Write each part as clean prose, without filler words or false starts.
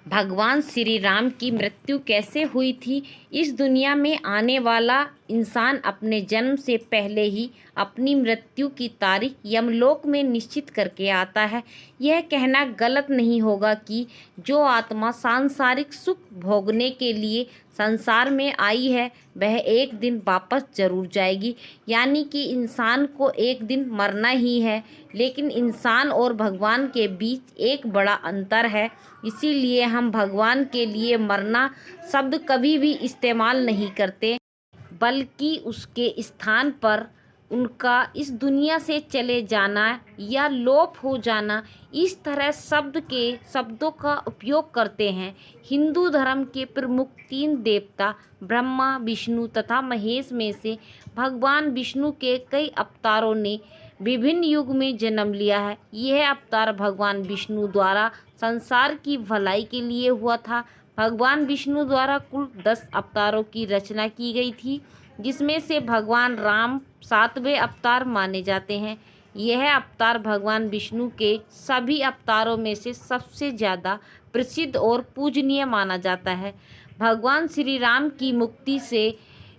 भगवान श्री राम की मृत्यु कैसे हुई थी। इस दुनिया में आने वाला इंसान अपने जन्म से पहले ही अपनी मृत्यु की तारीख यमलोक में निश्चित करके आता है। यह कहना गलत नहीं होगा कि जो आत्मा सांसारिक सुख भोगने के लिए संसार में आई है वह एक दिन वापस जरूर जाएगी, यानी कि इंसान को एक दिन मरना ही है। लेकिन इंसान और भगवान के बीच एक बड़ा अंतर है, इसीलिए हम भगवान के लिए मरना शब्द कभी भी इस्तेमाल नहीं करते, बल्कि उसके स्थान पर उनका इस दुनिया से चले जाना या लोप हो जाना, इस तरह शब्दों का उपयोग करते हैं। हिंदू धर्म के प्रमुख 3 देवता ब्रह्मा, विष्णु तथा महेश में से भगवान विष्णु के कई अवतारों ने विभिन्न युग में जन्म लिया है। यह अवतार भगवान विष्णु द्वारा संसार की भलाई के लिए हुआ था। भगवान विष्णु द्वारा कुल 10 अवतारों की रचना की गई थी, जिसमें से भगवान राम 7वें अवतार माने जाते हैं। यह अवतार भगवान विष्णु के सभी अवतारों में से सबसे ज़्यादा प्रसिद्ध और पूजनीय माना जाता है। भगवान श्री राम की मुक्ति से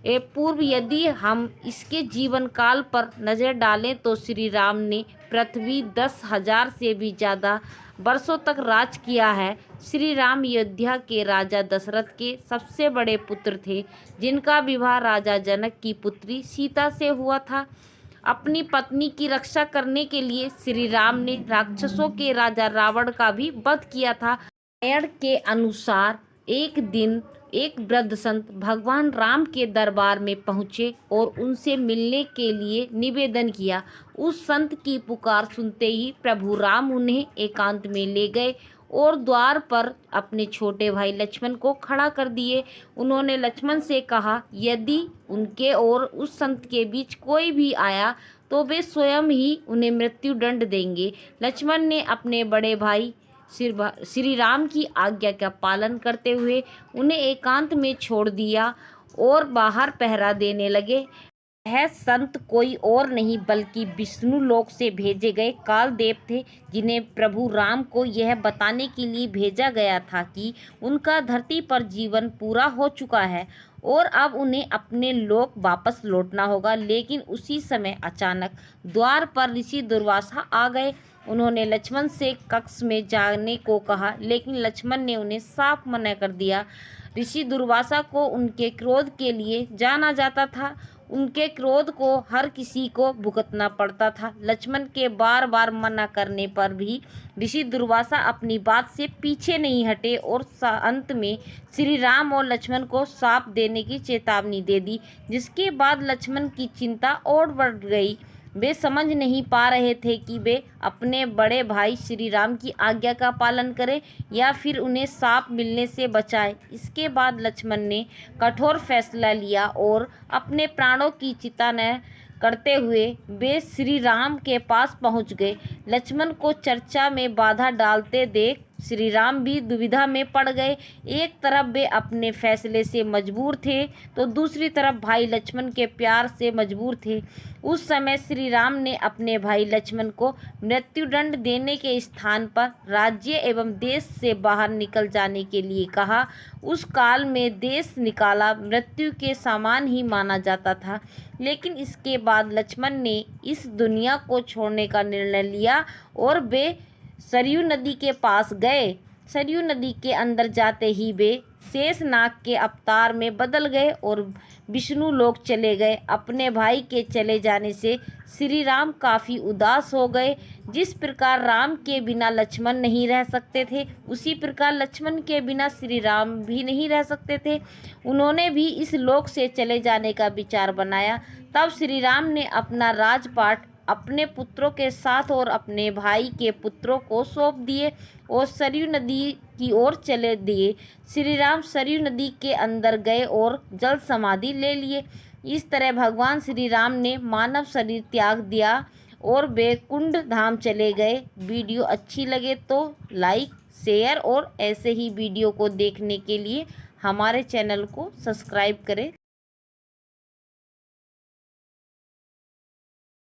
पूर्व यदि हम इसके जीवन काल पर नज़र डालें तो श्री राम ने पृथ्वी 10,000 से भी ज़्यादा वर्षों तक राज किया है। श्री राम अयोध्या के राजा दशरथ के सबसे बड़े पुत्र थे, जिनका विवाह राजा जनक की पुत्री सीता से हुआ था। अपनी पत्नी की रक्षा करने के लिए श्री राम ने राक्षसों के राजा रावण का भी वध किया था। रामायण के अनुसार एक दिन एक वृद्ध संत भगवान राम के दरबार में पहुँचे और उनसे मिलने के लिए निवेदन किया। उस संत की पुकार सुनते ही प्रभु राम उन्हें एकांत में ले गए और द्वार पर अपने छोटे भाई लक्ष्मण को खड़ा कर दिए। उन्होंने लक्ष्मण से कहा, यदि उनके और उस संत के बीच कोई भी आया तो वे स्वयं ही उन्हें मृत्यु दंड देंगे। लक्ष्मण ने अपने बड़े भाई श्री राम की आज्ञा का पालन करते हुए उन्हें एकांत में छोड़ दिया और बाहर पहरा देने लगे। यह संत कोई और नहीं बल्कि विष्णु लोक से भेजे गए कालदेव थे, जिन्हें प्रभु राम को यह बताने के लिए भेजा गया था कि उनका धरती पर जीवन पूरा हो चुका है और अब उन्हें अपने लोक वापस लौटना होगा। लेकिन उसी समय अचानक द्वार पर ऋषि दुर्वासा आ गए। उन्होंने लक्ष्मण से कक्ष में जाने को कहा, लेकिन लक्ष्मण ने उन्हें साफ मना कर दिया। ऋषि दुर्वासा को उनके क्रोध के लिए जाना जाता था। उनके क्रोध को हर किसी को भुगतना पड़ता था। लक्ष्मण के बार बार मना करने पर भी ऋषि दुर्वासा अपनी बात से पीछे नहीं हटे और अंत में श्री राम और लक्ष्मण को श्राप देने की चेतावनी दे दी, जिसके बाद लक्ष्मण की चिंता और बढ़ गई। वे समझ नहीं पा रहे थे कि वे अपने बड़े भाई श्री राम की आज्ञा का पालन करें या फिर उन्हें श्राप मिलने से बचाएं। इसके बाद लक्ष्मण ने कठोर फैसला लिया और अपने प्राणों की चिंता न करते हुए वे श्री राम के पास पहुंच गए। लक्ष्मण को चर्चा में बाधा डालते देख श्री राम भी दुविधा में पड़ गए। एक तरफ वे अपने फैसले से मजबूर थे तो दूसरी तरफ भाई लक्ष्मण के प्यार से मजबूर थे। उस समय श्री राम ने अपने भाई लक्ष्मण को मृत्युदंड देने के स्थान पर राज्य एवं देश से बाहर निकल जाने के लिए कहा। उस काल में देश निकाला मृत्यु के समान ही माना जाता था, लेकिन इसके बाद लक्ष्मण ने इस दुनिया को छोड़ने का निर्णय लिया और वे सरयू नदी के पास गए। सरयू नदी के अंदर जाते ही वे शेषनाग के अवतार में बदल गए और विष्णु लोक चले गए। अपने भाई के चले जाने से श्री राम काफ़ी उदास हो गए। जिस प्रकार राम के बिना लक्ष्मण नहीं रह सकते थे, उसी प्रकार लक्ष्मण के बिना श्री राम भी नहीं रह सकते थे। उन्होंने भी इस लोक से चले जाने का विचार बनाया। तब श्री राम ने अपना राजपाट अपने पुत्रों के साथ और अपने भाई के पुत्रों को सौंप दिए और सरयू नदी की ओर चले दिए। श्री राम सरयू नदी के अंदर गए और जल समाधि ले लिए। इस तरह भगवान श्री राम ने मानव शरीर त्याग दिया और वे कुंड धाम चले गए। वीडियो अच्छी लगे तो लाइक, शेयर और ऐसे ही वीडियो को देखने के लिए हमारे चैनल को सब्सक्राइब करें।